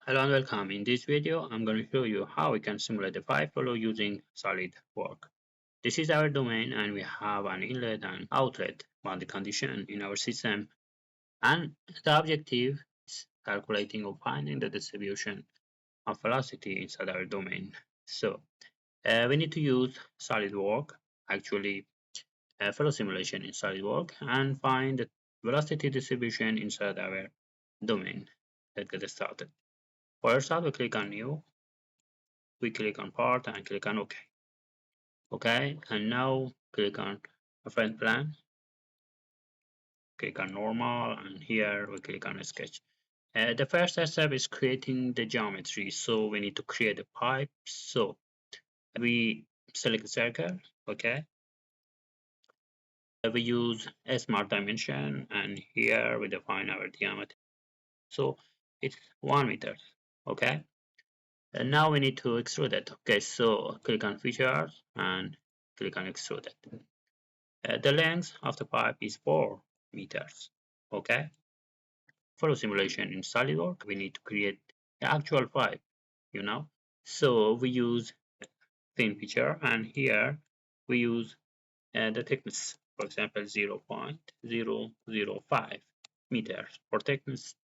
Hello and welcome. In this video, I'm going to show you how we can simulate the pipe flow using SolidWorks. This is our domain and we have an inlet and outlet boundary condition in our system. And the objective is calculating or finding the distribution of velocity inside our domain. So we need to use SolidWorks, actually flow simulation in SolidWorks, and find the velocity distribution inside our domain. Let's get started. First, I will click on New. We click on Part and click on OK. Okay, and now click on Reference Plan. Click on Normal, and here we click on Sketch. The first step is creating the geometry. So we need to create a pipe. So we select the circle. Okay. We use a smart dimension, and here we define our diameter. So it's 1 meter. Okay. And now we need to extrude it. Okay, so click on Features and click on Extrude it. The length of the pipe is 4 meters. Okay. For a simulation in SolidWorks, we need to create the actual pipe, So we use thin feature, and here we use the thickness, for example, 0.005 meters for thickness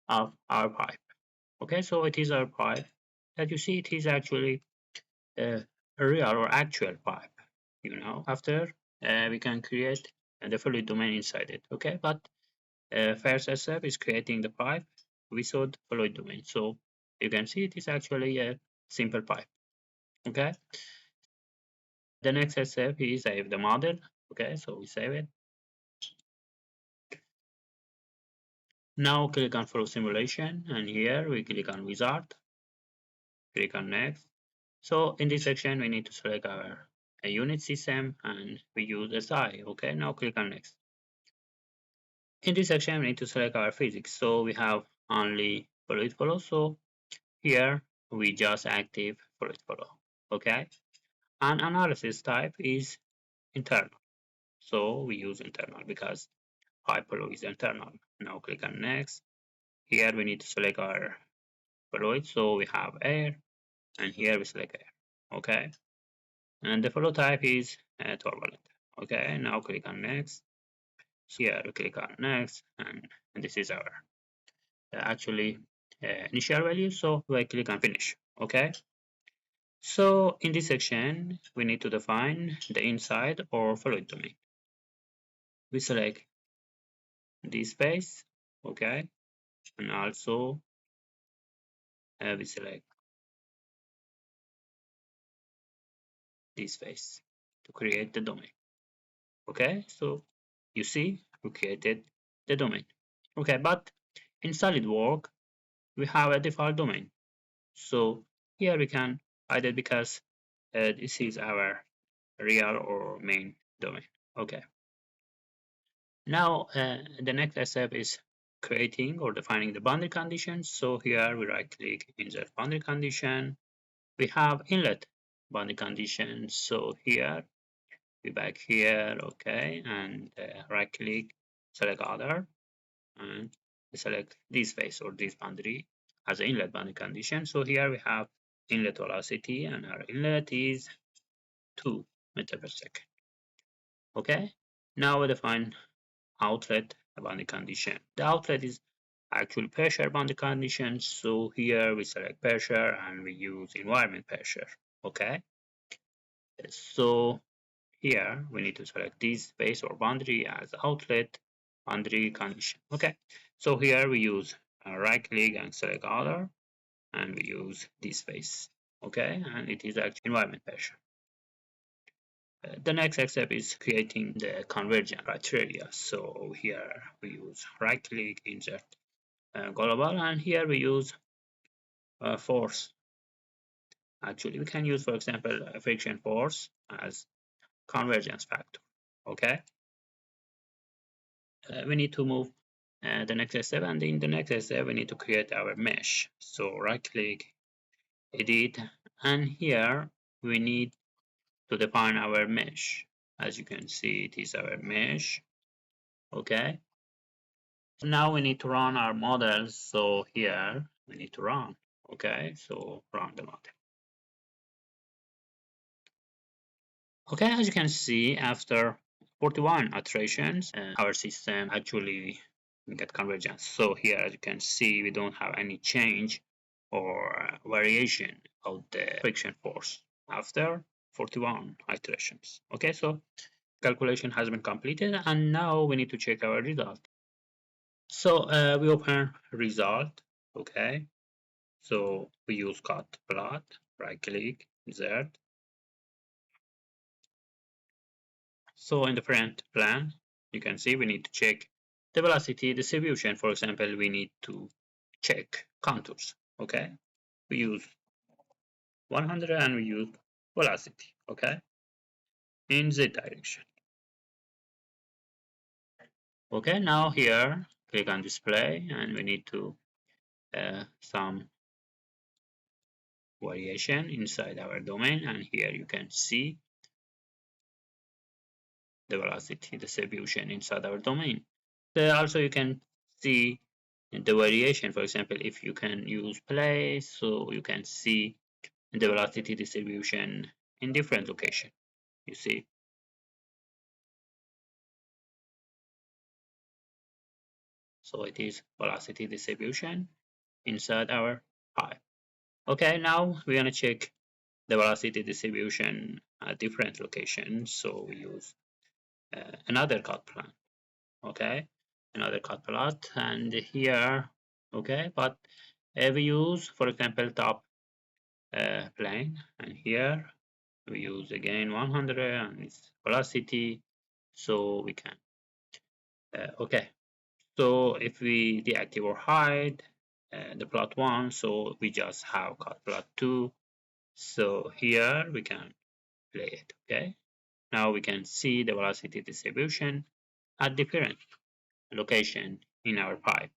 of our pipe. Okay, so it is our pipe. As you see, it is actually a real or actual pipe. After we can create the fluid domain inside it. Okay, but first step is creating the pipe without fluid domain. So you can see it is actually a simple pipe. Okay, the next step is save the model. Okay, so we save it. Now click on Flow Simulation, and here we click on Wizard. Click on Next. So in this section, we need to select our unit system, and we use SI. Okay, now click on Next. In this section, we need to select our physics. So we have only fluid flow. So here we just active fluid flow. Okay, and analysis type is internal. So we use internal because pipe flow is internal. Now click on Next. Here we need to select our fluid. So we have air, and here we select air. Okay, and the flow type is turbulent. Okay, now click on Next. Here we click on Next, and this is our actually initial value. So we click on Finish. Okay, so in this section we need to define the inside or fluid domain. We select this space. Okay, and also we select this space to create the domain. Okay, so you see we created the domain. Okay, but in SolidWorks we have a default domain. So here we can hide it because this is our real or main domain. Okay. Now the next step is creating or defining the boundary conditions. So here we right click, insert boundary condition. We have inlet boundary condition. So here we back here, okay, and right click, select other, and select this space or this boundary as an inlet boundary condition. So here we have inlet velocity, and our inlet is 2 meters per second. Okay, now we define outlet boundary condition. The outlet is actually pressure boundary condition. So here we select pressure and we use environment pressure. Okay, so here we need to select this space or boundary as outlet boundary condition. Okay, so here we use right click and select other, and we use this space. Okay, and it is actually environment pressure. The next step is creating the conversion criteria. So here we use right click, insert global, and here we use force. Actually, we can use, for example, friction force as convergence factor. Okay, we need to move the next step, and in the next step we need to create our mesh. So right click, edit, and here we need to define our mesh. As you can see, it is our mesh. Okay, now we need to run our models. So here we need to run Okay, so run the model. Okay, as you can see, after 41 iterations, our system actually get convergence. So here, as you can see, we don't have any change or variation of the friction force after 41 iterations. Okay, so calculation has been completed, and now we need to check our result. So we open result. Okay, so we use cut plot, right click, insert. So in the front plan, you can see we need to check the velocity distribution. For example, we need to check contours. Okay, we use 100 and we use velocity. Okay, in z direction. Okay, now here click on display and we need to some variation inside our domain, and here you can see the velocity distribution inside our domain. So also you can see the variation. For example, if you can use place, so you can see the velocity distribution in different location. You see, so it is velocity distribution inside our pipe. Okay, now we're gonna check the velocity distribution at different locations. So we use another cut plan. Okay, another cut plot, and here, okay, but we use, for example, top plane, and here we use again 100 and its velocity, so we can okay, so if we deactivate or hide the plot 1, so we just have cut plot 2, so here we can play it. Okay, now we can see the velocity distribution at different location in our pipe.